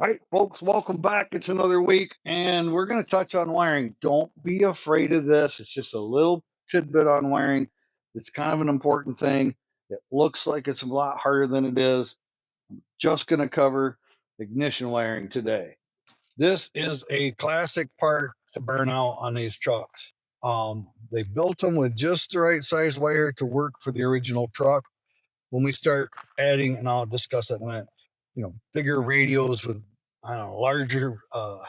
All right, folks, welcome back. It's another week, and we're going to touch on wiring. Don't be afraid of this. It's just a little tidbit on wiring. It's kind of an important thing. It looks like it's a lot harder than it is. I'm just going to cover ignition wiring today. This is a classic part to burn out on these trucks. They built them with just the right size wire to work for the original truck. When we start adding, and I'll discuss that in a minute, bigger radios with, I don't know, larger, what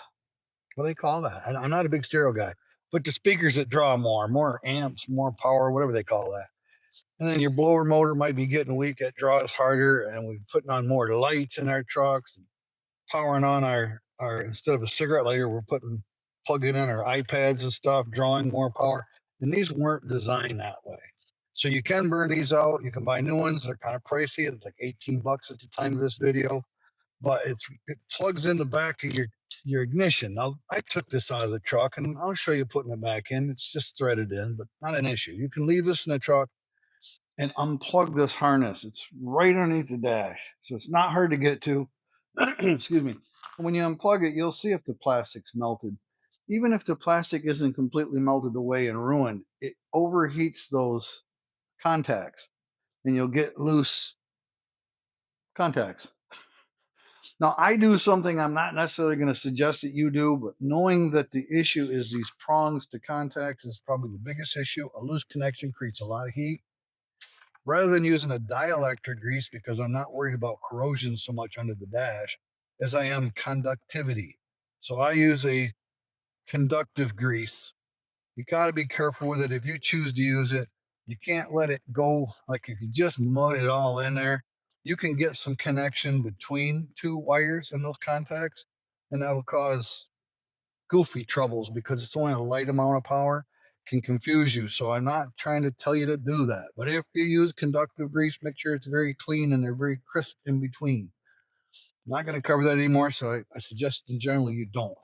do they call that? I'm not a big stereo guy, but the speakers that draw more amps, more power, whatever they call that. And then your blower motor might be getting weak. It draws harder, and we're putting on more lights in our trucks, and powering on our instead of a cigarette lighter, we're plugging in our iPads and stuff, drawing more power. And these weren't designed that way. So you can burn these out. You can buy new ones. They're kind of pricey. It's like 18 bucks at the time of this video, but it plugs in the back of your ignition. Now, I took this out of the truck, and I'll show you putting it back in. It's just threaded in, but not an issue. You can leave this in the truck and unplug this harness. It's right underneath the dash, so it's not hard to get to. Excuse me. When you unplug it, you'll see if the plastic's melted. Even if the plastic isn't completely melted away and ruined, it overheats those contacts, and you'll get loose contacts. Now, I do something I'm not necessarily going to suggest that you do, but knowing that the issue is these prongs to contacts is probably the biggest issue. A loose connection creates a lot of heat. Rather than using a dielectric grease, because I'm not worried about corrosion so much under the dash as I am conductivity. So I use a conductive grease. You got to be careful with it. If you choose to use it, you can't let it go. Like if you just mud it all in there, you can get some connection between two wires in those contacts, and that'll cause goofy troubles because it's only a light amount of power, can confuse you. So I'm not trying to tell you to do that. But if you use conductive grease, make sure it's very clean and they're very crisp in between. I'm not going to cover that anymore, so I suggest in general you don't.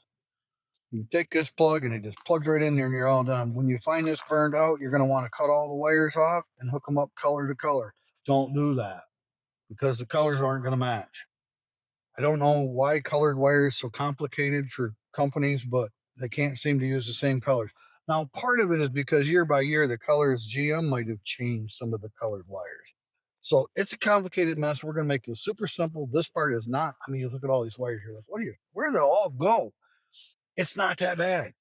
You take this plug and it just plugs right in there and you're all done. When you find this burned out, you're going to want to cut all the wires off and hook them up color to color. Don't do that because the colors aren't going to match. I don't know why colored wire is so complicated for companies, but they can't seem to use the same colors. Now, part of it is because year by year, the colors GM might have changed some of the colored wires. So it's a complicated mess. We're going to make it super simple. This part is not. I mean, you look at all these wires here. Where do they all go? It's not that bad.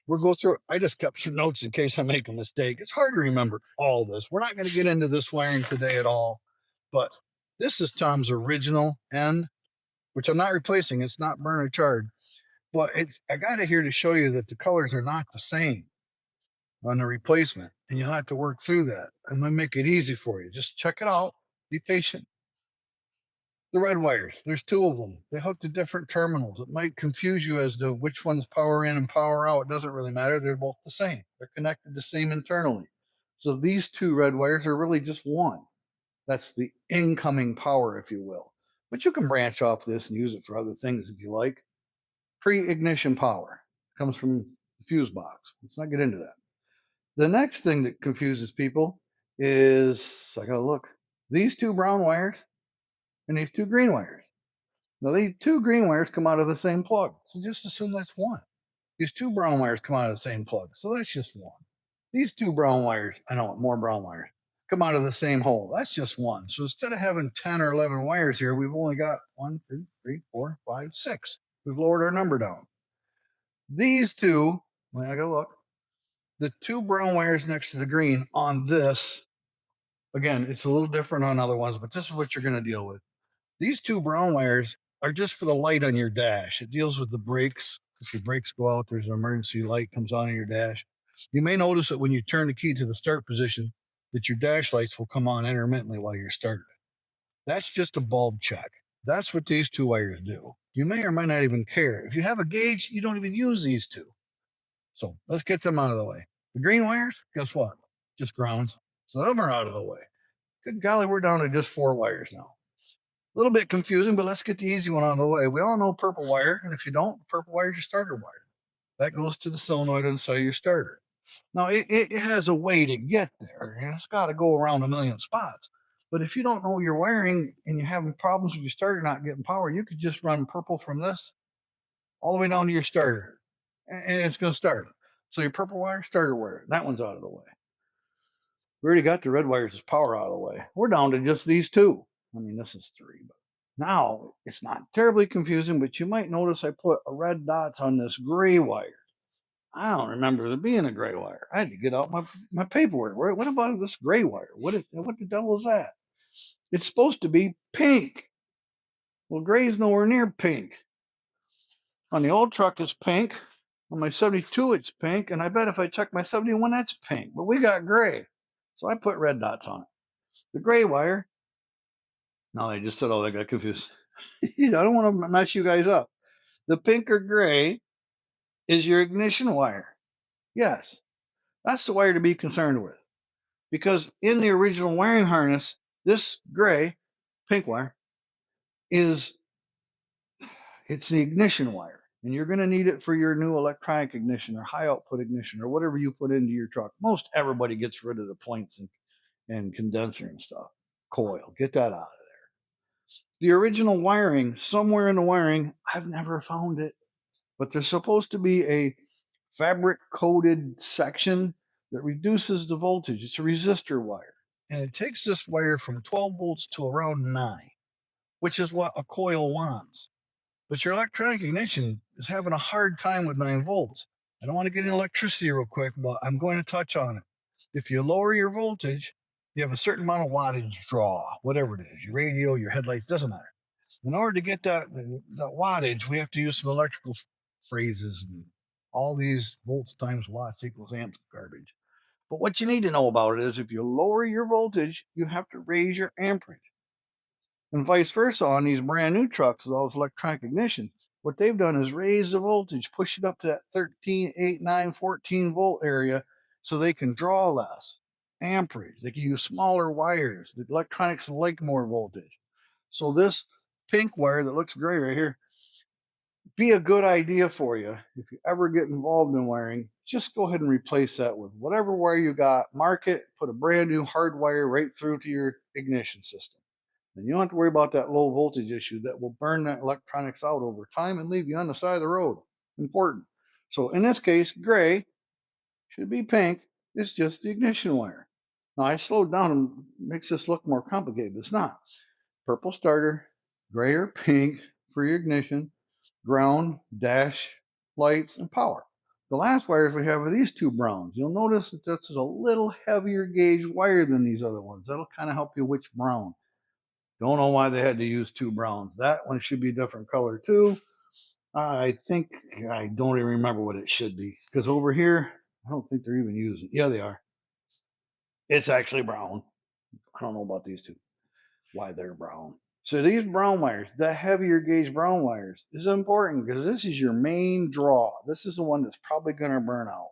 We'll go through it. I just kept some notes in case I make a mistake. It's hard to remember all this. We're not going to get into this wiring today at all, but this is Tom's original end, which I'm not replacing. It's not burn or charred, but I got it here to show you that the colors are not the same on the replacement, and you'll have to work through that. I'm going to make it easy for you. Just check it out. Be patient. The red wires, there's two of them. They hook to different terminals. It might confuse you as to which one's power in and power out. It doesn't really matter. They're both the same. They're connected the same internally. So these two red wires are really just one. That's the incoming power, if you will. But you can branch off this and use it for other things if you like. Pre-ignition power comes from the fuse box. Let's not get into that. The next thing that confuses people is, I gotta look, these two brown wires and these two green wires. Now, these two green wires come out of the same plug, so just assume that's one. These two brown wires come out of the same plug, so that's just one. These two brown wires, I know, more brown wires, come out of the same hole. That's just one. So instead of having 10 or 11 wires here, we've only got 1, 2, 3, 4, 5, 6. We've lowered our number down. These two, I gotta look, the two brown wires next to the green on this, again, it's a little different on other ones, but this is what you're going to deal with. These two brown wires are just for the light on your dash. It deals with the brakes. If your brakes go out, there's an emergency light comes on in your dash. You may notice that when you turn the key to the start position, that your dash lights will come on intermittently while you're started. That's just a bulb check. That's what these two wires do. You may or may not even care. If you have a gauge, you don't even use these two. So let's get them out of the way. The green wires, guess what? Just grounds. So them are out of the way. Good golly, we're down to just 4 wires now. A little bit confusing, but let's get the easy one out of the way. We all know purple wire, and if you don't, purple wire is your starter wire. That goes to the solenoid inside your starter. Now, it has a way to get there, and it's got to go around a million spots. But if you don't know your wiring and you're having problems with your starter not getting power, you could just run purple from this all the way down to your starter, and it's going to start. So your purple wire, starter wire, that one's out of the way. We already got the red wires as power out of the way. We're down to just these two. I mean, this is three, but now it's not terribly confusing, but you might notice I put a red dots on this gray wire. I don't remember there being a gray wire. I had to get out my paperwork. What about this gray wire? What the devil is that? It's supposed to be pink. Well, gray's nowhere near pink. On the old truck, it's pink. On my 72, it's pink. And I bet if I check my 71, that's pink. But we got gray. So I put red dots on it. The gray wire. No, they just said, oh, they got confused. I don't want to mess you guys up. The pink or gray is your ignition wire. Yes, that's the wire to be concerned with. Because in the original wiring harness, this gray, pink wire, it's the ignition wire. And you're going to need it for your new electronic ignition or high output ignition or whatever you put into your truck. Most everybody gets rid of the points and condenser and stuff. Coil, get that out of there. The original wiring, somewhere in the wiring, I've never found it, but there's supposed to be a fabric coated section that reduces the voltage. It's a resistor wire. And it takes this wire from 12 volts to around 9, which is what a coil wants. But your electronic ignition is having a hard time with 9 volts. I don't want to get into electricity real quick, but I'm going to touch on it. If you lower your voltage, you have a certain amount of wattage draw, whatever it is, your radio, your headlights, doesn't matter. In order to get that wattage, we have to use some electrical phrases and all these volts times watts equals amps garbage. But what you need to know about it is if you lower your voltage, you have to raise your amperage. And vice versa on these brand new trucks with all this electronic ignition. What they've done is raise the voltage, push it up to that 13, 8, 9, 14 volt area so they can draw less amperage. They can use smaller wires. The electronics like more voltage. So this pink wire that looks gray right here, be a good idea for you. If you ever get involved in wiring, just go ahead and replace that with whatever wire you got, mark it, put a brand new hard wire right through to your ignition system. And you don't have to worry about that low voltage issue that will burn that electronics out over time and leave you on the side of the road. Important. So in this case, gray should be pink. It's just the ignition wire. Now I slowed down and makes this look more complicated, but it's not. Purple starter, gray or pink for your ignition, ground, dash, lights, and power. The last wires we have are these two browns. You'll notice that this is a little heavier gauge wire than these other ones. That'll kind of help you which brown. Don't know why they had to use two browns. That one should be a different color too. I think I don't even remember what it should be because over here, I don't think they're even using. Yeah, they are. It's actually brown. I don't know about these two, why they're brown. So these brown wires, the heavier gauge brown wires, is important because this is your main draw. This is the one that's probably going to burn out.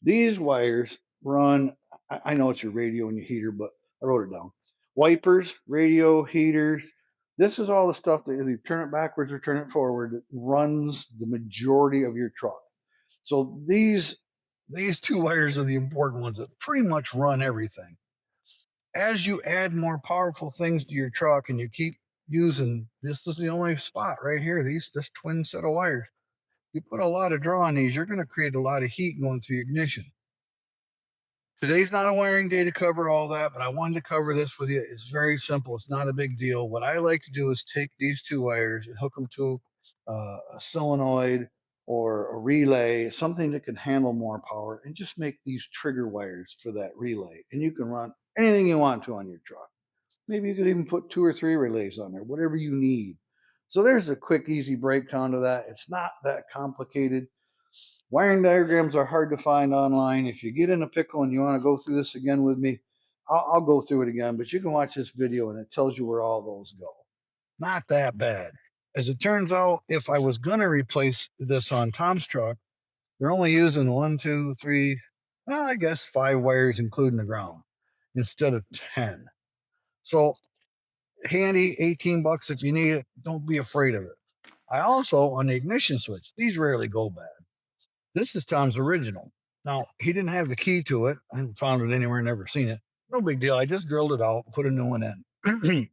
These wires run, I know it's your radio and your heater, but I wrote it down. Wipers, radio, heaters. This is all the stuff that either turn it backwards or turn it forward that runs the majority of your truck. So these two wires are the important ones that pretty much run everything. As you add more powerful things to your truck and you keep using, this is the only spot right here, this twin set of wires. You put a lot of draw on these, you're going to create a lot of heat going through your ignition. Today's not a wiring day to cover all that, but I wanted to cover this with you. It's very simple. It's not a big deal. What I like to do is take these two wires and hook them to a solenoid or a relay, something that can handle more power, and just make these trigger wires for that relay. And you can run anything you want to on your truck. Maybe you could even put 2 or 3 relays on there, whatever you need. So there's a quick, easy breakdown to that. It's not that complicated. Wiring diagrams are hard to find online. If you get in a pickle and you want to go through this again with me, I'll go through it again, but you can watch this video and it tells you where all those go. Not that bad. As it turns out, if I was going to replace this on Tom's truck, they're only using 1, 2, 3, well, I guess 5 wires, including the ground, instead of 10. So handy, 18 bucks if you need it. Don't be afraid of it. I also, on the ignition switch, these rarely go bad. This is Tom's original. Now, he didn't have the key to it. I haven't found it anywhere, never seen it. No big deal. I just drilled it out, put a new one in.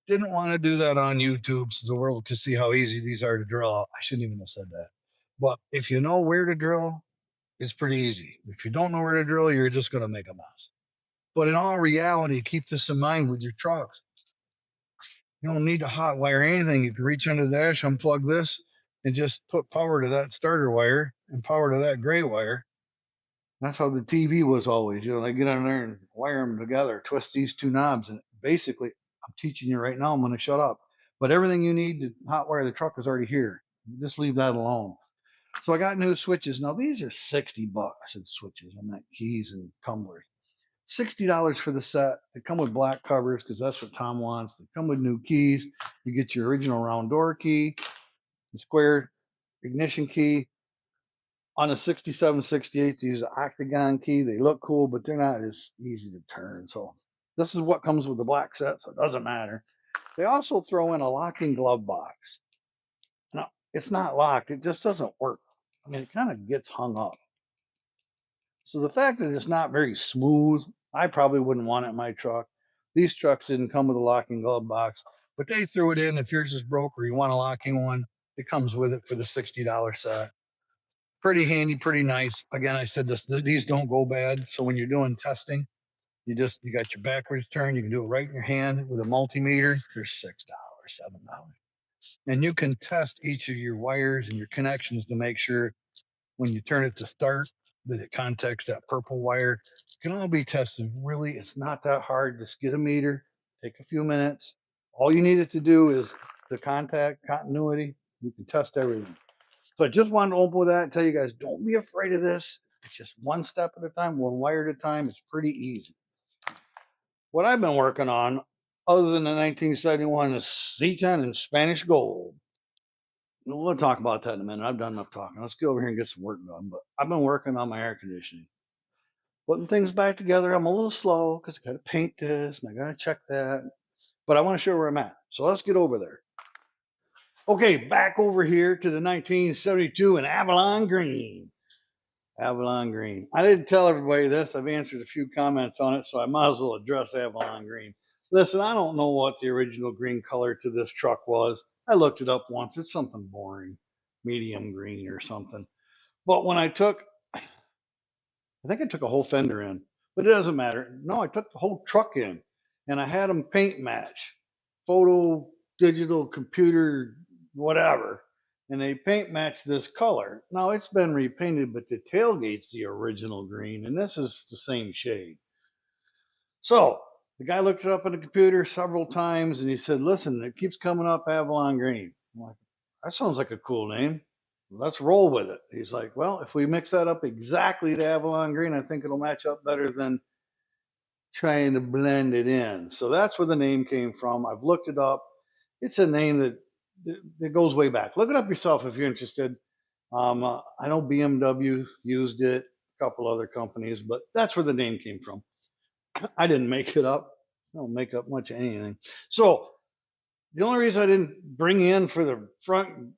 Didn't want to do that on YouTube so the world could see how easy these are to drill out. I shouldn't even have said that. But if you know where to drill, it's pretty easy. If you don't know where to drill, you're just going to make a mess. But in all reality, keep this in mind with your trucks. You don't need to hot wire anything. You can reach under the dash, unplug this, and just put power to that starter wire and power to that gray wire. That's how the TV was always. They get on there and wire them together, twist these two knobs, and basically, I'm teaching you right now. I'm going to shut up. But everything you need to hotwire the truck is already here. Just leave that alone. So I got new switches. Now these are $60. I said switches. I meant keys and tumblers. $60 for the set. They come with black covers because that's what Tom wants. They come with new keys. You get your original round door key, the square ignition key. On a 67, 68, they use an octagon key. They look cool, but they're not as easy to turn. So this is what comes with the black set, so it doesn't matter. They also throw in a locking glove box. Now, it's not locked. It just doesn't work. I mean, it kind of gets hung up. So the fact that it's not very smooth, I probably wouldn't want it in my truck. These trucks didn't come with a locking glove box, but they threw it in. If yours is broke or you want a locking one, it comes with it for the $60 set. Pretty handy, pretty nice. Again, I said these don't go bad. So when you're doing testing, you got your backwards turn. You can do it right in your hand with a multimeter. They're $6, $7, and you can test each of your wires and your connections to make sure when you turn it to start that it contacts that purple wire. It can all be tested. Really, it's not that hard. Just get a meter, take a few minutes. All you need it to do is the contact continuity. You can test everything. So I just wanted to open with that and tell you guys, don't be afraid of this. It's just one step at a time, one wire at a time. It's pretty easy. What I've been working on, other than the 1971 is C10 in Spanish gold. We'll talk about that in a minute. I've done enough talking. Let's go over here and get some work done. But I've been working on my air conditioning. Putting things back together. I'm a little slow because I got to paint this and I got to check that. But I want to show where I'm at. So let's get over there. Okay, back over here to the 1972 in Avalon Green. Avalon Green. I didn't tell everybody this. I've answered a few comments on it, so I might as well address Avalon Green. Listen, I don't know what the original green color to this truck was. I looked it up once. It's something boring, medium green or something. But when I think I took a whole fender in, but it doesn't matter. No, I took the whole truck in and I had them paint match, photo, digital, computer, whatever. And they paint match this color. Now it's been repainted, but the tailgate's the original green, and this is the same shade. So the guy looked it up on the computer several times and he said, listen, it keeps coming up Avalon Green. I'm like, that sounds like a cool name. Let's roll with it. He's like, well, if we mix that up exactly to Avalon Green, I think it'll match up better than trying to blend it in. So that's where the name came from. I've looked it up. It's a name that goes way back. Look it up yourself if you're interested. I know BMW used it, a couple other companies, but that's where the name came from. I didn't make it up. I don't make up much of anything. So the only reason I didn't bring in for the front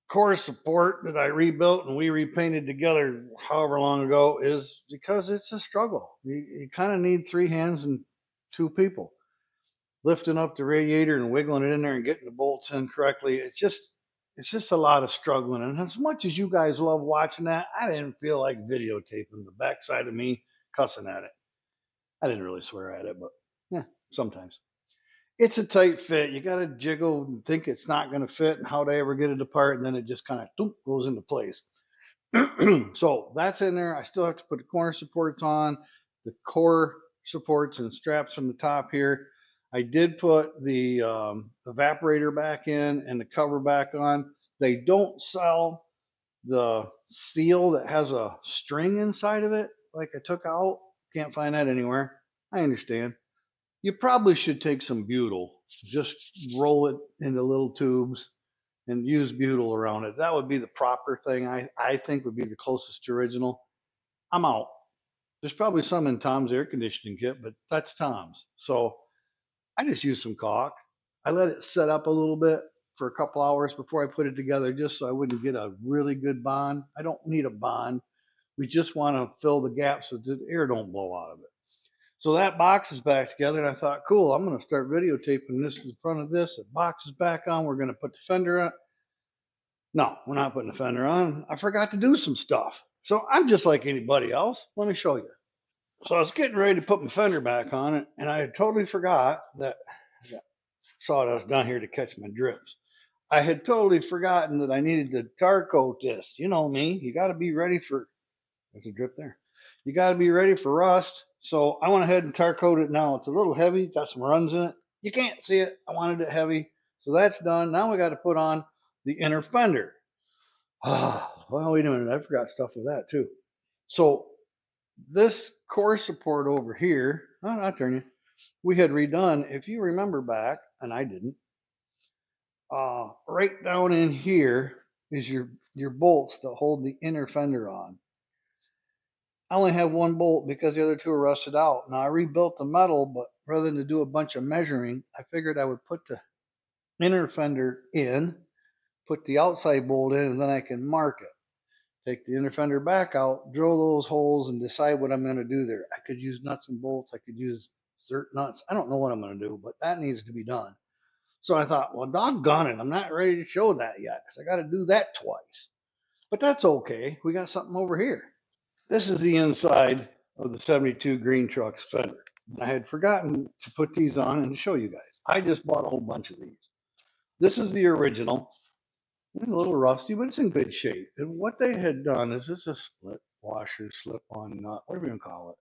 core support that I rebuilt and we repainted together however long ago is because it's a struggle. You kind of need three hands and two people lifting up the radiator and wiggling it in there and getting the bolts in correctly. It's just a lot of struggling. And as much as you guys love watching that, I didn't feel like videotaping the backside of me cussing at it. I didn't really swear at it, but yeah, sometimes. It's a tight fit. You got to jiggle and think it's not going to fit and how to ever get it apart. And then it just kind of goes into place. So that's in there. I still have to put the corner supports on, the core supports and straps from the top here. I did put the evaporator back in and the cover back on. They don't sell the seal that has a string inside of it, like I took out. Can't find that anywhere. I understand. You probably should take some butyl, just roll it into little tubes and use butyl around it. That would be the proper thing. I think would be the closest to original. I'm out. There's probably some in Tom's air conditioning kit, but that's Tom's. So I just use some caulk. I let it set up a little bit for a couple hours before I put it together, just so I wouldn't get a really good bond. I don't need a bond. We just want to fill the gaps so the air don't blow out of it. So that box is back together, and I thought, cool, I'm going to start videotaping this in front of this. The box is back on. We're going to put the fender on. No, we're not putting the fender on. I forgot to do some stuff. So I'm just like anybody else. Let me show you. So I was getting ready to put my fender back on it, and I had totally forgot that I got sawdust down here to catch my drips. I had totally forgotten that I needed to tar coat this. You know me, you got to be ready for, there's a drip there. You got to be ready for rust. So I went ahead and tar coat it now. It's a little heavy, got some runs in it. You can't see it. I wanted it heavy. So that's done. Now we got to put on the inner fender. Well, wait a minute. I forgot stuff with that too. So this core support over here, I'll turn you, we had redone, if you remember back, and I didn't, right down in here is your bolts that hold the inner fender on. I only have one bolt because the other two are rusted out. Now I rebuilt the metal, but rather than to do a bunch of measuring, I figured I would put the inner fender in, put the outside bolt in, and then I can mark it. Take the inner fender back out, drill those holes, and decide what I'm going to do there. I could use nuts and bolts. I could use zert nuts. I don't know what I'm going to do, but that needs to be done. So I thought, well, doggone it, I'm not ready to show that yet because I got to do that twice. But that's okay. We got something over here. This is the inside of the 72 Green Truck's fender. I had forgotten to put these on and to show you guys. I just bought a whole bunch of these. This is the original. It's a little rusty, but it's in good shape. And what they had done is this is a split washer, slip-on nut, whatever you call it.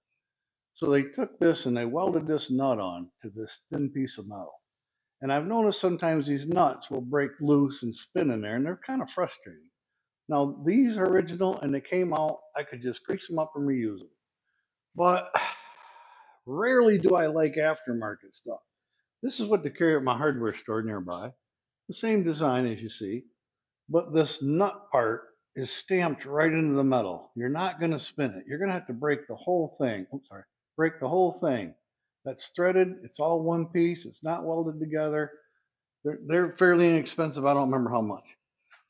So they took this and they welded this nut on to this thin piece of metal. And I've noticed sometimes these nuts will break loose and spin in there, and they're kind of frustrating. Now, these are original and they came out, I could just grease them up and reuse them. But rarely do I like aftermarket stuff. This is what they carry at my hardware store nearby. The same design as you see, but this nut part is stamped right into the metal. You're not going to spin it. You're going to have to break the whole thing. I'm sorry, break the whole thing. That's threaded. It's all one piece. It's not welded together. They're fairly inexpensive. I don't remember how much.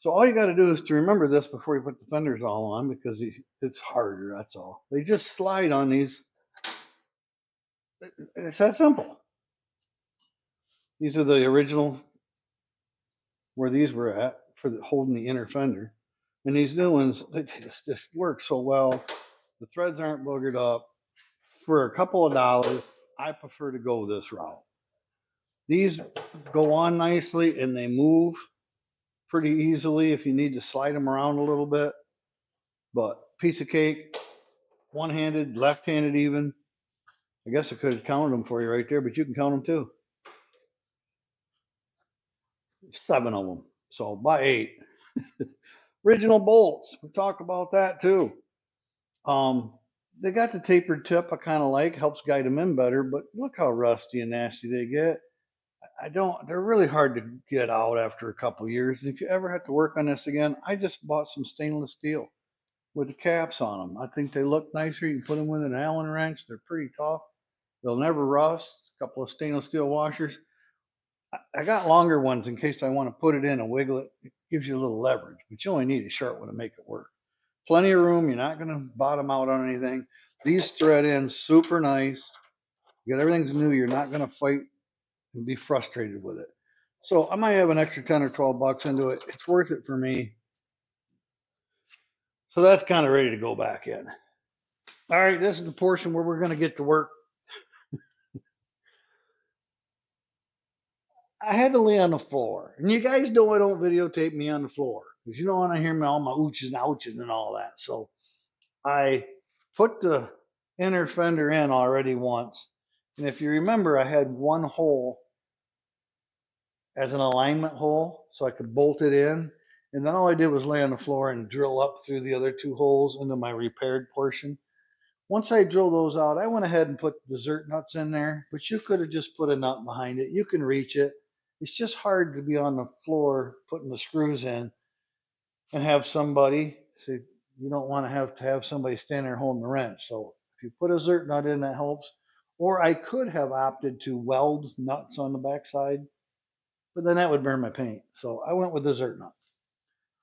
So all you got to do is to remember this before you put the fenders all on because it's harder. That's all. They just slide on these. It's that simple. These are the original where these were at for holding the inner fender. And these new ones, they just work so well. The threads aren't boogered up. For a couple of dollars, I prefer to go this route. These go on nicely and they move pretty easily if you need to slide them around a little bit. But piece of cake, one-handed, left-handed even. I guess I could have counted them for you right there, but you can count them too. 7 of them. So by 8. Original bolts. We talk about that too. They got the tapered tip I kind of like, helps guide them in better, but look how rusty and nasty they get. They're really hard to get out after a couple years. If you ever have to work on this again, I just bought some stainless steel with the caps on them. I think they look nicer. You can put them with an Allen wrench. They're pretty tough. They'll never rust. A couple of stainless steel washers. I got longer ones in case I want to put it in and wiggle it. It gives you a little leverage, but you only need a short one to make it work. Plenty of room. You're not going to bottom out on anything. These thread in super nice. You got everything's new. You're not going to fight and be frustrated with it. So I might have an extra 10 or 12 bucks into it. It's worth it for me. So that's kind of ready to go back in. All right, this is the portion where we're going to get to work. I had to lay on the floor. And you guys know I don't videotape me on the floor because you don't want to hear me all my ooches and ouches and all that. So I put the inner fender in already once. And if you remember, I had one hole as an alignment hole so I could bolt it in. And then all I did was lay on the floor and drill up through the other 2 holes into my repaired portion. Once I drilled those out, I went ahead and put the zert nuts in there, but you could have just put a nut behind it. You can reach it. It's just hard to be on the floor putting the screws in and have somebody, so you don't want to have somebody stand there holding the wrench. So if you put a zert nut in, that helps. Or I could have opted to weld nuts on the backside, but then that would burn my paint. So I went with the zert nut.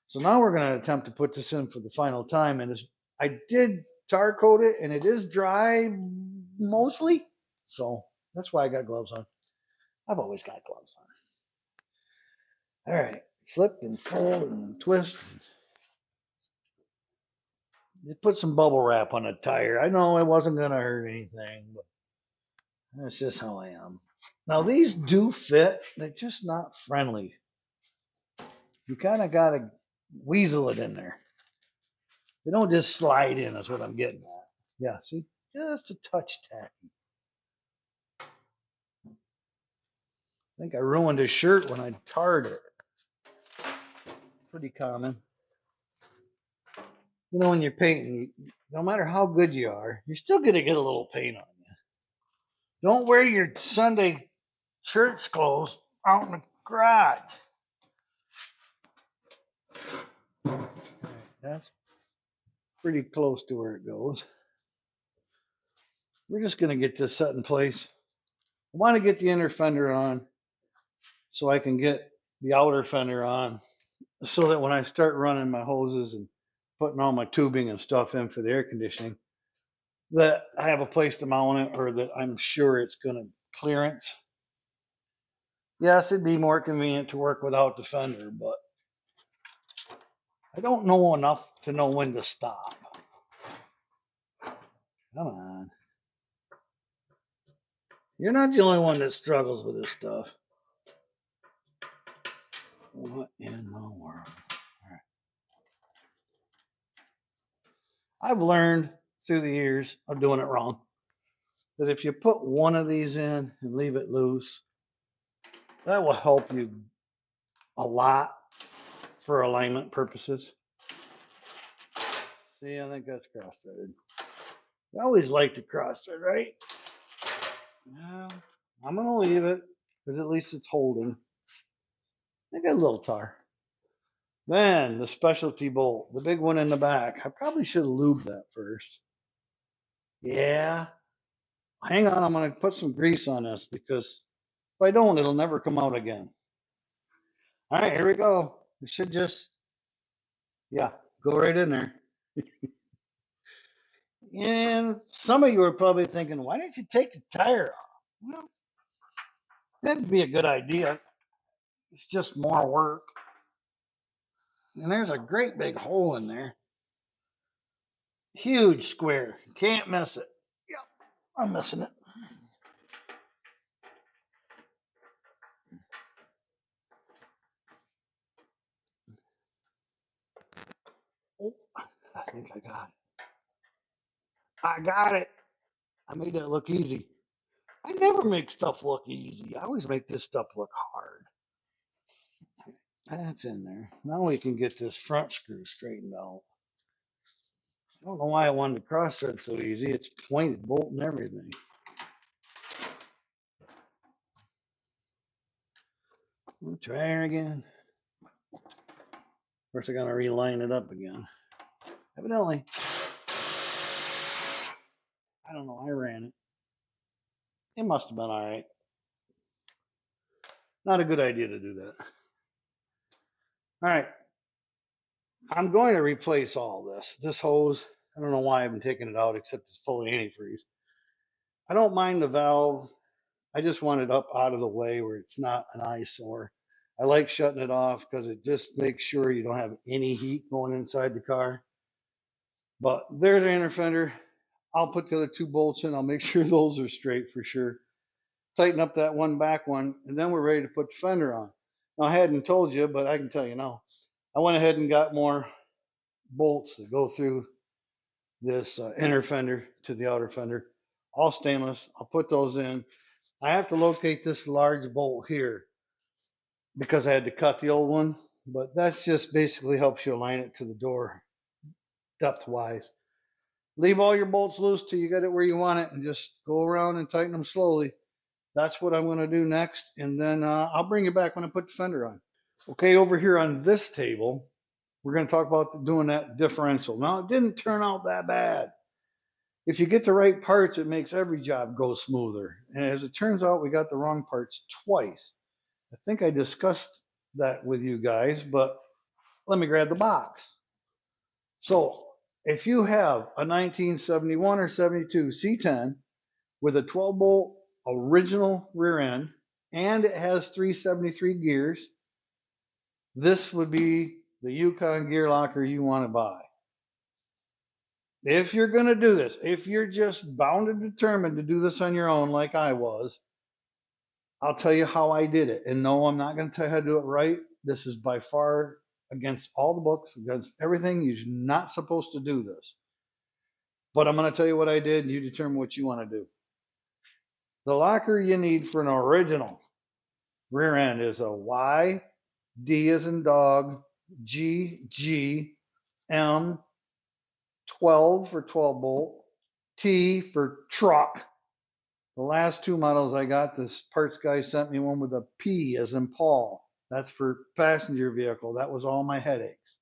So now we're going to attempt to put this in for the final time. And I did tar coat it and it is dry mostly. So that's why I got gloves on. I've always got gloves on. All right, flip and fold and twist. You put some bubble wrap on the tire. I know it wasn't going to hurt anything, but that's just how I am. Now, these do fit. They're just not friendly. You kind of got to weasel it in there. They don't just slide in, is what I'm getting at. Yeah, see? Just a touch tacky. I think I ruined his shirt when I tarred it. Pretty common. You know, when you're painting, no matter how good you are, you're still going to get a little paint on you. Don't wear your Sunday church clothes out in the garage. That's pretty close to where it goes. We're just going to get this set in place. I want to get the inner fender on so I can get the outer fender on so that when I start running my hoses and putting all my tubing and stuff in for the air conditioning, that I have a place to mount it, or that I'm sure it's going to clearance. Yes, it'd be more convenient to work without the fender, but I don't know enough to know when to stop. Come on. You're not the only one that struggles with this stuff. What in the world? All right. I've learned through the years of doing it wrong that if you put one of these in and leave it loose, that will help you a lot for alignment purposes. See, I think that's cross-threaded. I always like to cross-thread, right? Yeah, I'm going to leave it because at least it's holding. I got a little tar. Then the specialty bolt, the big one in the back. I probably should have lubed that first. Yeah. Hang on, I'm going to put some grease on this because if I don't, it'll never come out again. All right, here we go. It should just, yeah, go right in there. And some of you are probably thinking, why didn't you take the tire off? Well, that'd be a good idea. It's just more work. And there's a great big hole in there. Huge square. Can't miss it. Yep, I'm missing it. Oh, I think I got it. I got it. I made that look easy. I never make stuff look easy. I always make this stuff look hard. That's in there. Now we can get this front screw straightened out. I don't know why I wanted to cross thread so easy. It's pointed bolt and everything. We'll try her again. First, I gotta reline it up again. Evidently, I don't know. I ran it. It must have been all right. Not a good idea to do that. All right. I'm going to replace all this. This hose, I don't know why I've been taking it out except it's full of antifreeze. I don't mind the valve. I just want it up out of the way where it's not an eyesore. I like shutting it off because it just makes sure you don't have any heat going inside the car. But there's an inner fender. I'll put the other two bolts in. I'll make sure those are straight for sure. Tighten up that one back one, and then we're ready to put the fender on. Now, I hadn't told you, but I can tell you now. I went ahead and got more bolts that go through this inner fender to the outer fender, all stainless. I'll put those in. I have to locate this large bolt here because I had to cut the old one, but that's just basically helps you align it to the door depth wise. Leave all your bolts loose till you get it where you want it and just go around and tighten them slowly. That's what I'm going to do next, and then I'll bring you back when I put the fender on. Okay, over here on this table, we're going to talk about doing that differential. Now, it didn't turn out that bad. If you get the right parts, it makes every job go smoother. And as it turns out, we got the wrong parts twice. I think I discussed that with you guys, but let me grab the box. So if you have a 1971 or 72 C10 with a 12 bolt original rear end and it has 373 gears, this would be the Yukon gear locker you want to buy. If you're going to do this, if you're just bound and determined to do this on your own like I was, I'll tell you how I did it. And no, I'm not going to tell you how to do it right. This is by far against all the books, against everything. You're not supposed to do this. But I'm going to tell you what I did, and you determine what you want to do. The locker you need for an original rear end is a Y, D as in dog, G, G, M, 12 for 12 bolt, T for truck. The last two models I got, this parts guy sent me one with a P as in Paul. That's for passenger vehicle. That was all my headaches.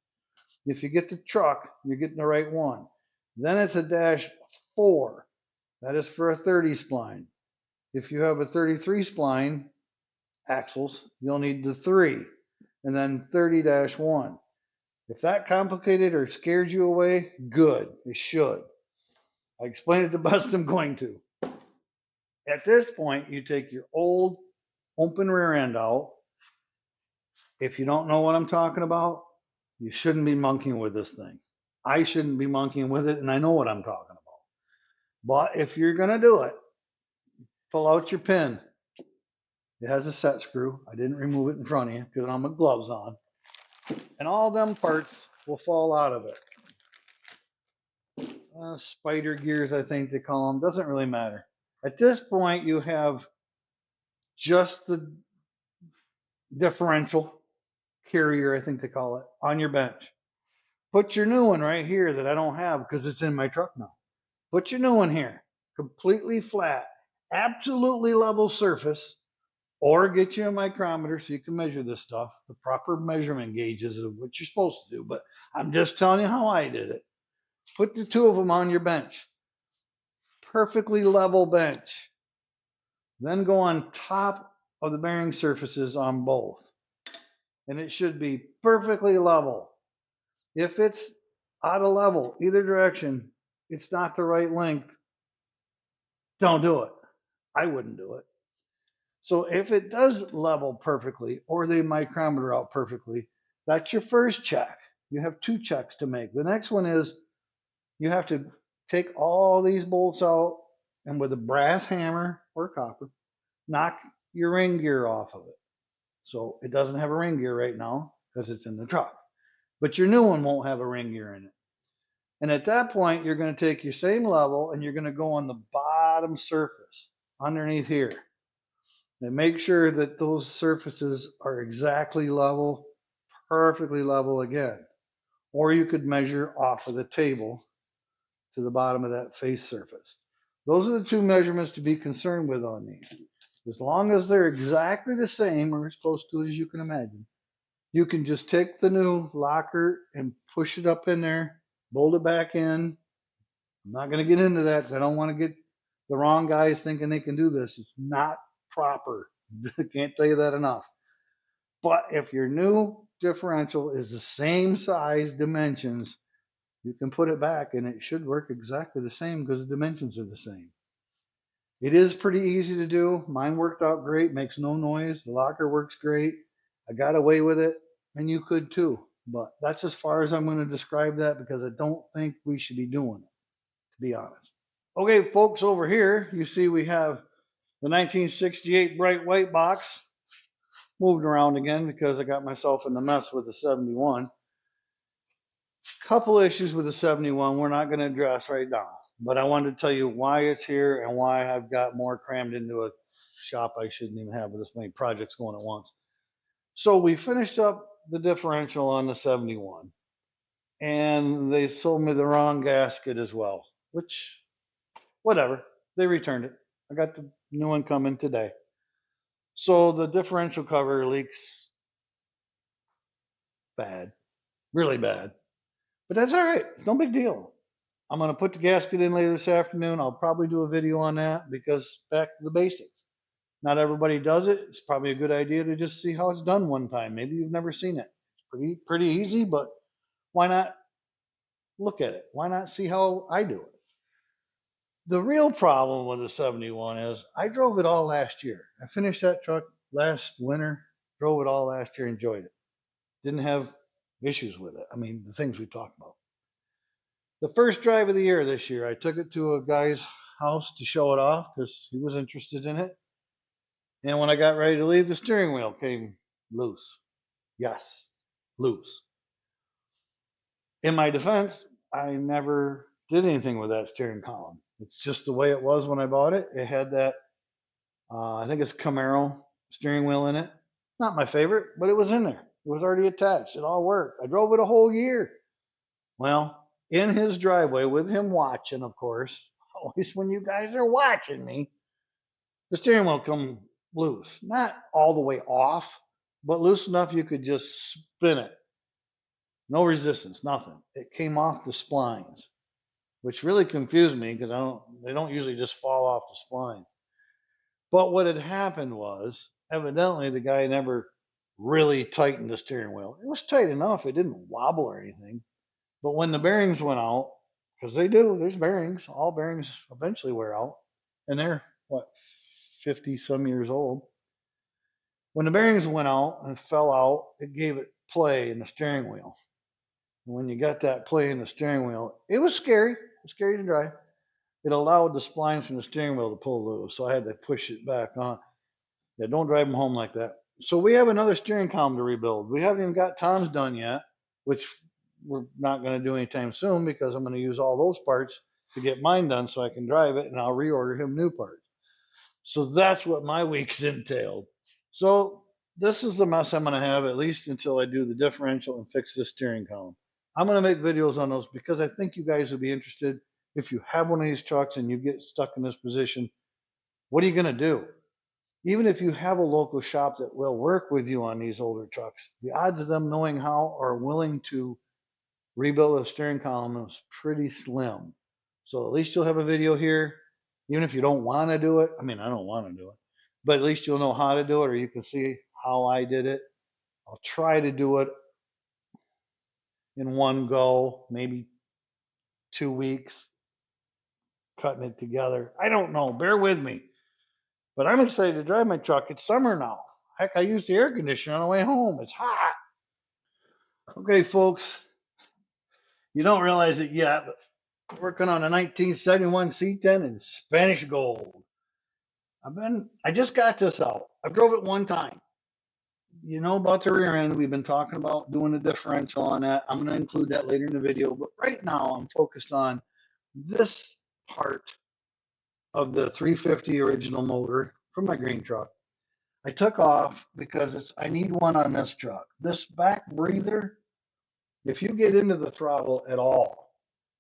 If you get the truck, you're getting the right one. Then it's a -4. That is for a 30 spline. If you have a 33 spline axles, you'll need the 3 and then 30-1. If that complicated or scared you away, good. It should. I explained it the best I'm going to. At this point, you take your old open rear end out. If you don't know what I'm talking about, you shouldn't be monkeying with this thing. I shouldn't be monkeying with it, and I know what I'm talking about. But if you're going to do it, pull out your pin. It has a set screw. I didn't remove it in front of you because I'm with gloves on. And all them parts will fall out of it. Spider gears, I think they call them. Doesn't really matter. At this point, you have just the differential carrier, I think they call it, on your bench. Put your new one right here that I don't have because it's in my truck now. Put your new one here, completely flat, absolutely level surface, or get you a micrometer so you can measure this stuff. The proper measurement gauges of what you're supposed to do, but I'm just telling you how I did it. Put the two of them on your bench, perfectly level bench. Then go on top of the bearing surfaces on both. And it should be perfectly level. If it's out of level, either direction, it's not the right length, don't do it. I wouldn't do it. So if it does level perfectly or they micrometer out perfectly, that's your first check. You have two checks to make. The next one is you have to take all these bolts out and with a brass hammer or copper, knock your ring gear off of it. So it doesn't have a ring gear right now because it's in the truck. But your new one won't have a ring gear in it. And at that point, you're going to take your same level and you're going to go on the bottom surface underneath here. And make sure that those surfaces are exactly level, perfectly level again. Or you could measure off of the table to the bottom of that face surface. Those are the two measurements to be concerned with on these. As long as they're exactly the same or as close to it as you can imagine, you can just take the new locker and push it up in there, bolt it back in. I'm not going to get into that because I don't want to get the wrong guys thinking they can do this. It's not proper. I can't tell you that enough. But if your new differential is the same size dimensions, you can put it back and it should work exactly the same because the dimensions are the same. It is pretty easy to do. Mine worked out great, makes no noise. The locker works great. I got away with it, and you could too. But that's as far as I'm going to describe that because I don't think we should be doing it, to be honest. Okay, folks, over here, you see we have the 1968 bright white box. Moved around again because I got myself in the mess with the 71. Couple issues with the 71 we're not going to address right now. But I wanted to tell you why it's here and why I've got more crammed into a shop I shouldn't even have with this many projects going at once. So we finished up the differential on the 71 and they sold me the wrong gasket as well, which, whatever, they returned it. I got the new one coming today. So the differential cover leaks bad, really bad, but that's all right. No big deal. I'm going to put the gasket in later this afternoon. I'll probably do a video on that because back to the basics. Not everybody does it. It's probably a good idea to just see how it's done one time. Maybe you've never seen it. It's pretty easy, but why not look at it? Why not see how I do it? The real problem with the 71 is I drove it all last year. I finished that truck last winter, drove it all last year, enjoyed it. Didn't have issues with it. I mean, the things we talked about. The first drive of the year this year, I took it to a guy's house to show it off because he was interested in it. And when I got ready to leave, the steering wheel came loose. Yes, loose. In my defense, I never did anything with that steering column. It's just the way it was when I bought it. It had that, I think it's Camaro steering wheel in it. Not my favorite, but it was in there. It was already attached. It all worked. I drove it a whole year. Well, in his driveway with him watching, of course, always when you guys are watching me, the steering wheel come loose. Not all the way off, but loose enough you could just spin it. No resistance, nothing. It came off the splines, which really confused me because they don't usually just fall off the splines. But what had happened was, evidently the guy never really tightened the steering wheel. It was tight enough, it didn't wobble or anything. But when the bearings went out, because they do, there's bearings, all bearings eventually wear out, and they're what, 50 some years old. When the bearings went out and fell out, it gave it play in the steering wheel. And when you got that play in the steering wheel, it was scary. It was scary to drive. It allowed the splines from the steering wheel to pull loose, so I had to push it back on. Yeah, don't drive them home like that. So we have another steering column to rebuild. We haven't even got Tom's done yet, which we're not going to do anytime soon because I'm going to use all those parts to get mine done so I can drive it, and I'll reorder him new parts. So that's what my week's entailed. So this is the mess I'm going to have at least until I do the differential and fix this steering column. I'm going to make videos on those because I think you guys would be interested. If you have one of these trucks and you get stuck in this position, what are you going to do? Even if you have a local shop that will work with you on these older trucks, the odds of them knowing how or willing to rebuild a steering column is pretty slim. So at least you'll have a video here, even if you don't want to do it. I mean, I don't want to do it, but at least you'll know how to do it, or you can see how I did it. I'll try to do it in one go, maybe 2 weeks, cutting it together. I don't know. Bear with me. But I'm excited to drive my truck. It's summer now. Heck, I used the air conditioner on the way home. It's hot. Okay, folks, you don't realize it yet, but working on a 1971 C10 in Spanish gold. I just got this out. I drove it one time. You know about the rear end. We've been talking about doing a differential on that. I'm going to include that later in the video. But right now, I'm focused on this part of the 350 original motor from my green truck. I took off because I need one on this truck. This back breather, if you get into the throttle at all,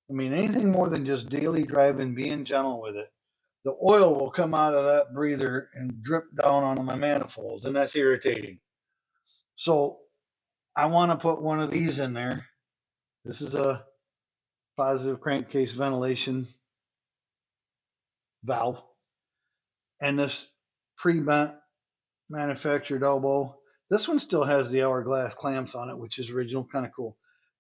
I mean, anything more than just daily driving, being gentle with it, the oil will come out of that breather and drip down onto my manifolds, and that's irritating. So I want to put one of these in there. This is a positive crankcase ventilation valve, and this pre-bent manufactured elbow. This one still has the hourglass clamps on it, which is original, kind of cool.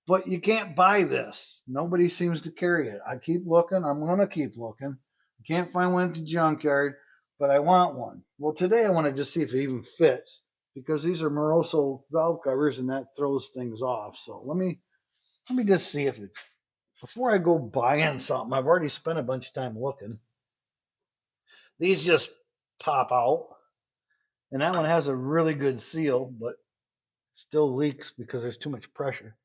But you can't buy this. Nobody seems to carry it. I keep looking. I'm going to keep looking. I can't find one at the junkyard, but I want one. Well, today I want to just see if it even fits because these are Moroso valve covers and that throws things off. So let me just see if it, before I go buying something, I've already spent a bunch of time looking. These just pop out. And that one has a really good seal, but still leaks because there's too much pressure.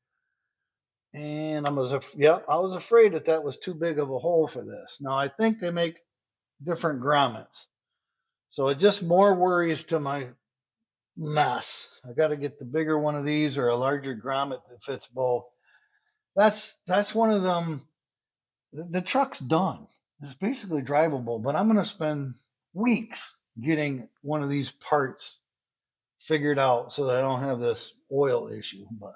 And I was afraid that was too big of a hole for this. Now I think they make different grommets, so it just more worries to my mess. I got to get the bigger one of these or a larger grommet that fits both. That's one of them. The truck's done. It's basically drivable, but I'm going to spend weeks getting one of these parts figured out so that I don't have this oil issue. But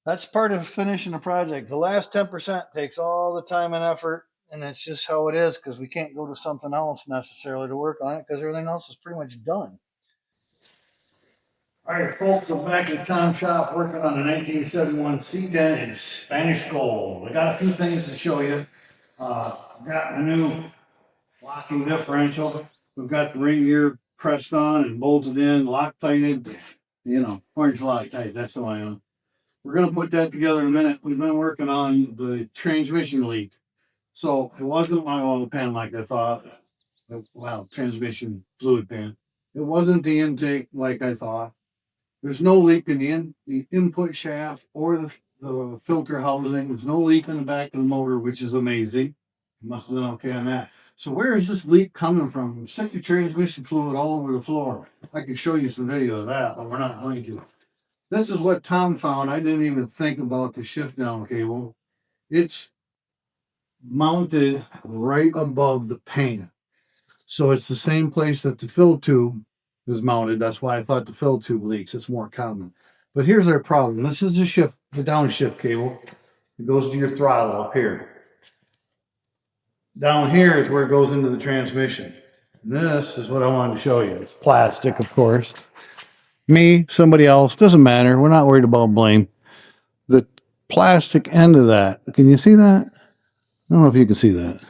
that's part of finishing a project. The last 10% takes all the time and effort, and it's just how it is because we can't go to something else necessarily to work on it because everything else is pretty much done. All right, folks, I'm back at Tom's shop working on a 1971 C10 in Spanish gold. I got a few things to show you. Got a new locking differential. We've got the ring gear pressed on and bolted in, Loctited. You know, orange Loctite, that's the way on. We're gonna put that together in a minute. We've been working on the transmission leak. So it wasn't my oil pan like I thought. Well, transmission fluid pan. It wasn't the intake like I thought. There's no leak in the input shaft or the filter housing. There's no leak in the back of the motor, which is amazing. Must have done okay on that. So where is this leak coming from? Sick of transmission fluid all over the floor. I can show you some video of that, but we're not going to. This is what Tom found. I didn't even think about the shift down cable. It's mounted right above the pan. So it's the same place that the fill tube is mounted. That's why I thought the fill tube leaks. It's more common. But here's our problem. This is the downshift cable. It goes to your throttle up here. Down here is where it goes into the transmission. And this is what I wanted to show you. It's plastic, of course. Me, somebody else, doesn't matter. We're not worried about blame. The plastic end of that, can you see that? I don't know if you can see that.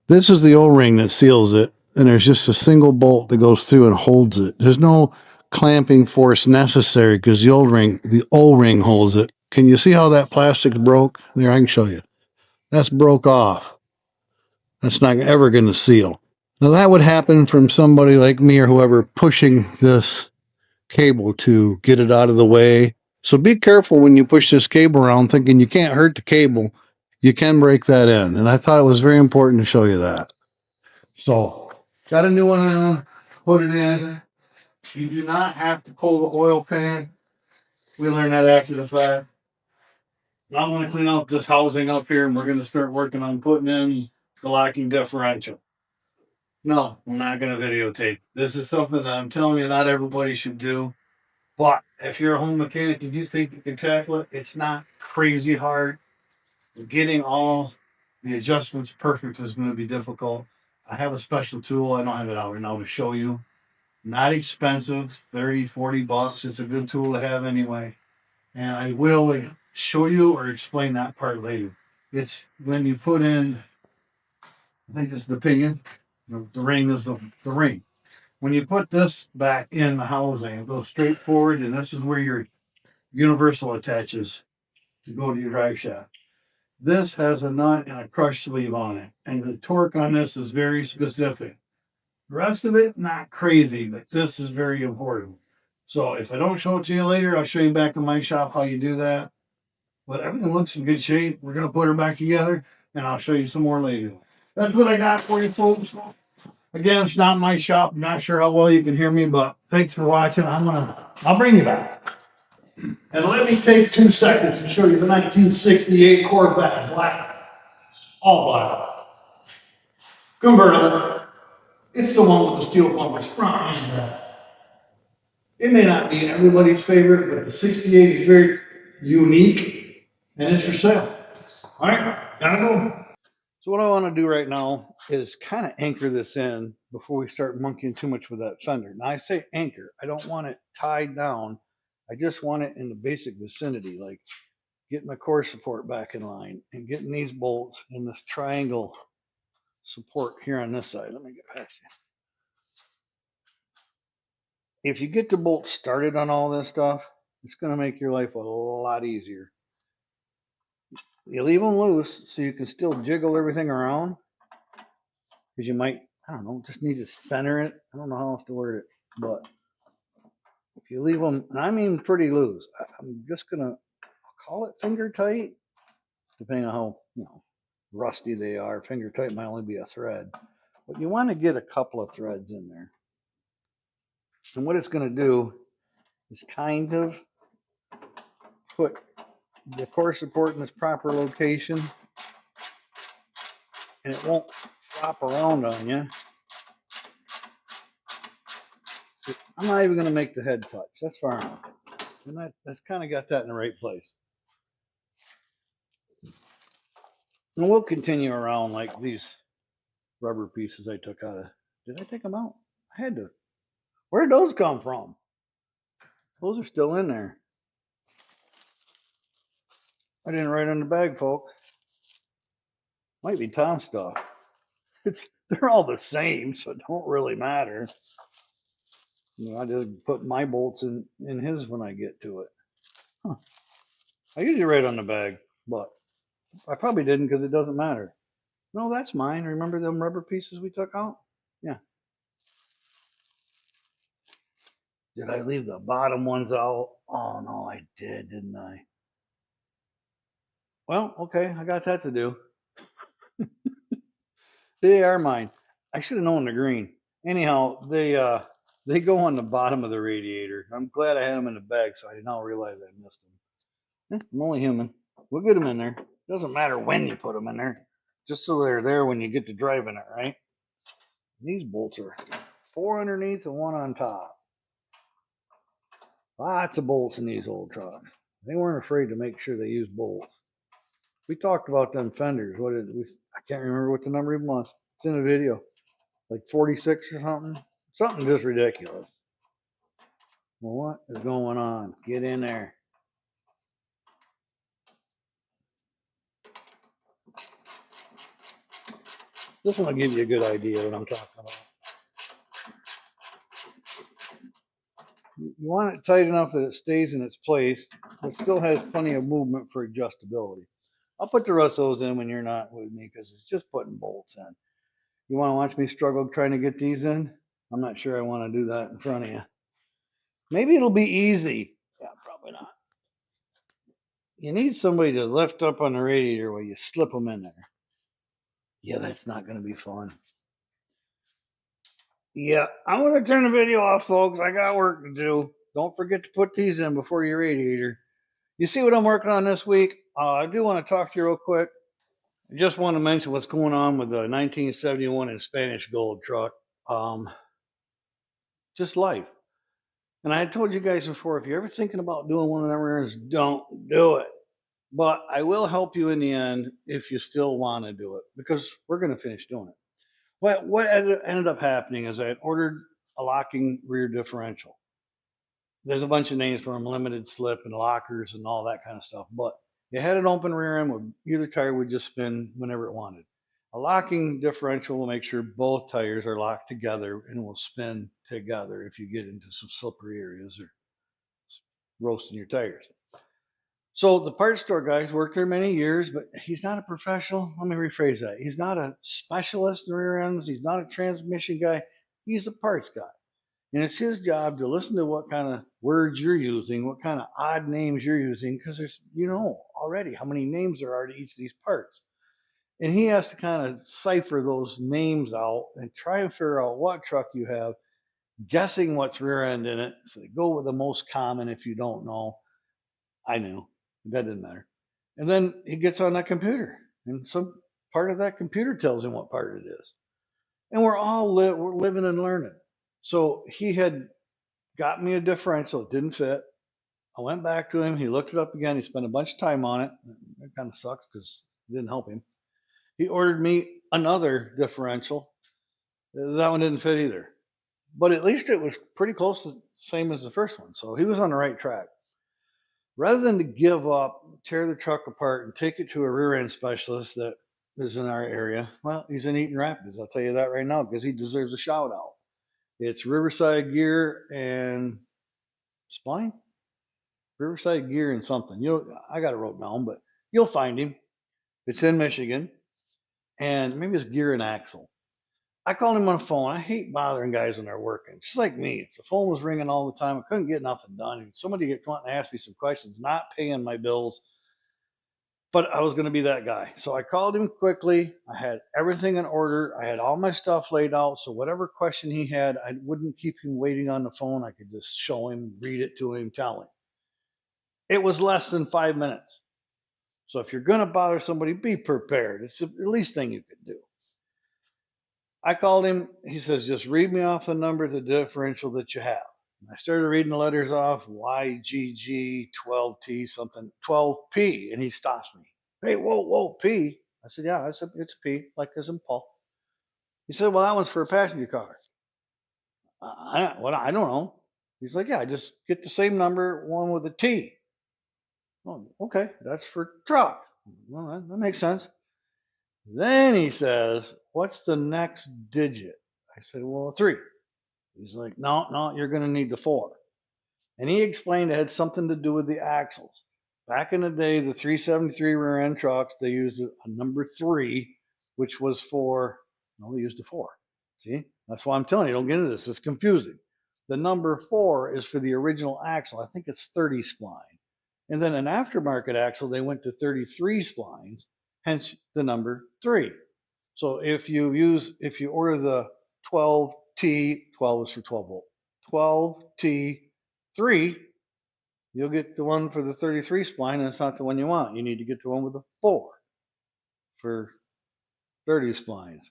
This is the O-ring that seals it, and there's just a single bolt that goes through and holds it. There's no clamping force necessary because the O-ring holds it. Can you see how that plastic broke? There, I can show you. That's broke off. That's not ever going to seal. Now that would happen from somebody like me or whoever pushing this cable to get it out of the way. So be careful when you push this cable around thinking you can't hurt the cable. You can break that in. And I thought it was very important to show you that. So, got a new one on, put it in. You do not have to pull the oil pan. We learned that after the fact. Now I'm going to clean out this housing up here and we're going to start working on putting in the locking differential. No, I'm not going to videotape. This is something that I'm telling you not everybody should do. But if you're a home mechanic and you think you can tackle it, it's not crazy hard. Getting all the adjustments perfect is going to be difficult. I have a special tool. I don't have it out right now to show you. Not expensive, 30, 40 bucks. It's a good tool to have anyway. And I will show you or explain that part later. It's when you put in, I think it's the pinion. The ring is the ring. When you put this back in the housing, it goes straight forward, and this is where your universal attaches to go to your drive shaft. This has a nut and a crush sleeve on it, and the torque on this is very specific. The rest of it, not crazy, but this is very important. So if I don't show it to you later, I'll show you back in my shop how you do that. But everything looks in good shape. We're going to put her back together, and I'll show you some more later. That's what I got for you, folks. Again, it's not my shop. I'm not sure how well you can hear me, but thanks for watching. I'll bring you back. And let me take 2 seconds to show you the 1968 Corvette black, all black, convertible. It's the one with the steel bumpers front and back. It may not be everybody's favorite, but the 68 is very unique and it's for sale. All right, gotta go. So what I want to do right now is kind of anchor this in before we start monkeying too much with that fender. Now I say anchor, I don't want it tied down. I just want it in the basic vicinity, like getting the core support back in line and getting these bolts in this triangle support here on this side. Let me get past you. If you get the bolts started on all this stuff, it's going to make your life a lot easier. You leave them loose so you can still jiggle everything around, because you might, I don't know, just need to center it. I don't know how else to word it, but if you leave them, and I mean pretty loose, I'm just going to call it finger tight, depending on how, rusty they are. Finger tight might only be a thread, but you want to get a couple of threads in there. And what it's going to do is kind of put the core support in its proper location, and it won't flop around on you. I'm not even going to make the head touch. That's far enough. And that's kind of got that in the right place. And we'll continue around like these rubber pieces I took out of. Did I take them out? I had to. Where'd those come from? Those are still in there. I didn't write on the bag, folks. Might be Tom's stuff. They're all the same, so it don't really matter. I just put my bolts in his when I get to it. Huh. I usually write on the bag, but I probably didn't because it doesn't matter. No, that's mine. Remember them rubber pieces we took out? Yeah. Did I leave the bottom ones out? Oh no, I did, didn't I? Well, okay, I got that to do. They are mine. I should have known the green. Anyhow, they go on the bottom of the radiator. I'm glad I had them in the bag, so I now realize I missed them. I'm only human. We'll get them in there. Doesn't matter when you put them in there, just so they're there when you get to driving it, right? These bolts are 4 underneath and 1 on top. Lots of bolts in these old trucks. They weren't afraid to make sure they used bolts. We talked about them fenders. What is we? I can't remember what the number even was. It's in the video, like 46 or something. Something just ridiculous. Well, what is going on? Get in there. This one will give you a good idea of what I'm talking about. You want it tight enough that it stays in its place, but still has plenty of movement for adjustability. I'll put the rest of those in when you're not with me because it's just putting bolts in. You want to watch me struggle trying to get these in? I'm not sure I want to do that in front of you. Maybe it'll be easy. Yeah, probably not. You need somebody to lift up on the radiator while you slip them in there. Yeah, that's not going to be fun. Yeah, I'm going to turn the video off, folks. I got work to do. Don't forget to put these in before your radiator. You see what I'm working on this week? I do want to talk to you real quick. I just want to mention what's going on with the 1971 in Spanish Gold truck. Just life. And I had told you guys before, if you're ever thinking about doing one of them errands, don't do it. But I will help you in the end if you still want to do it because we're going to finish doing it. What ended up happening is I had ordered a locking rear differential. There's a bunch of names for them, limited slip and lockers and all that kind of stuff. But it had an open rear end where either tire would just spin whenever it wanted. A locking differential will make sure both tires are locked together and will spin together if you get into some slippery areas or roasting your tires. So the parts store guy's worked there many years, but he's not a professional. Let me rephrase that. He's not a specialist in rear ends. He's not a transmission guy. He's a parts guy. And it's his job to listen to what kind of words you're using, what kind of odd names you're using, because there's, already how many names there are to each of these parts. And he has to kind of cipher those names out and try and figure out what truck you have, guessing what's rear end in it. So they go with the most common if you don't know. I knew. That didn't matter. And then he gets on that computer, and some part of that computer tells him what part it is. And we're living and learning. So he had got me a differential. It didn't fit. I went back to him. He looked it up again. He spent a bunch of time on it. It kind of sucks because it didn't help him. He ordered me another differential. That one didn't fit either. But at least it was pretty close to the same as the first one. So he was on the right track. Rather than to give up, tear the truck apart, and take it to a rear end specialist that is in our area, well, he's in Eaton Rapids. I'll tell you that right now because he deserves a shout out. It's Riverside Gear and Spline? Riverside Gear and something. I got it wrote down, but you'll find him. It's in Michigan, and maybe it's Gear and Axle. I called him on the phone. I hate bothering guys when they're working. Just like me. The phone was ringing all the time. I couldn't get nothing done. Somebody get come out and ask me some questions, not paying my bills. But I was going to be that guy. So I called him quickly. I had everything in order. I had all my stuff laid out. So whatever question he had, I wouldn't keep him waiting on the phone. I could just show him, read it to him, tell him. It was less than 5 minutes. So if you're going to bother somebody, be prepared. It's the least thing you could do. I called him. He says, just read me off the number of the differential that you have. And I started reading the letters off, YGG 12T something, 12P. And he stops me. Hey, whoa, P. I said, yeah, it's a P, like as in Paul. He said, well, that one's for a passenger car. I don't know. He's like, yeah, just get the same number, one with a T. Oh, okay, that's for truck. Well, that makes sense. Then he says, what's the next digit? I said, well, 3. He's like, no, no, you're going to need the 4. And he explained it had something to do with the axles. Back in the day, the 373 rear end trucks, they used a number 3, which was for, no, they used a 4. See, that's why I'm telling you, don't get into this. It's confusing. The number 4 is for the original axle. I think it's 30 spline. And then an aftermarket axle, they went to 33 splines, hence the number 3. So if you order the 12T, 12 is for 12 volt, 12T3, you'll get the one for the 33 spline, and it's not the one you want. You need to get the one with the 4 for 30 splines.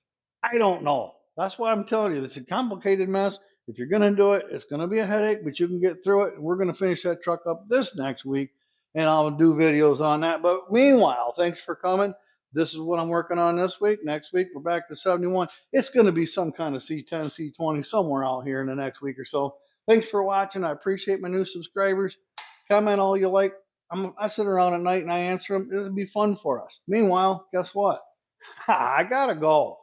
I don't know. That's why I'm telling you, it's a complicated mess. If you're going to do it, it's going to be a headache, but you can get through it. We're going to finish that truck up this next week, and I'll do videos on that. But meanwhile, thanks for coming. This is what I'm working on this week. Next week, we're back to 71. It's going to be some kind of C10, C20 somewhere out here in the next week or so. Thanks for watching. I appreciate my new subscribers. Comment all you like. I sit around at night and I answer them. It'll be fun for us. Meanwhile, guess what? I gotta go.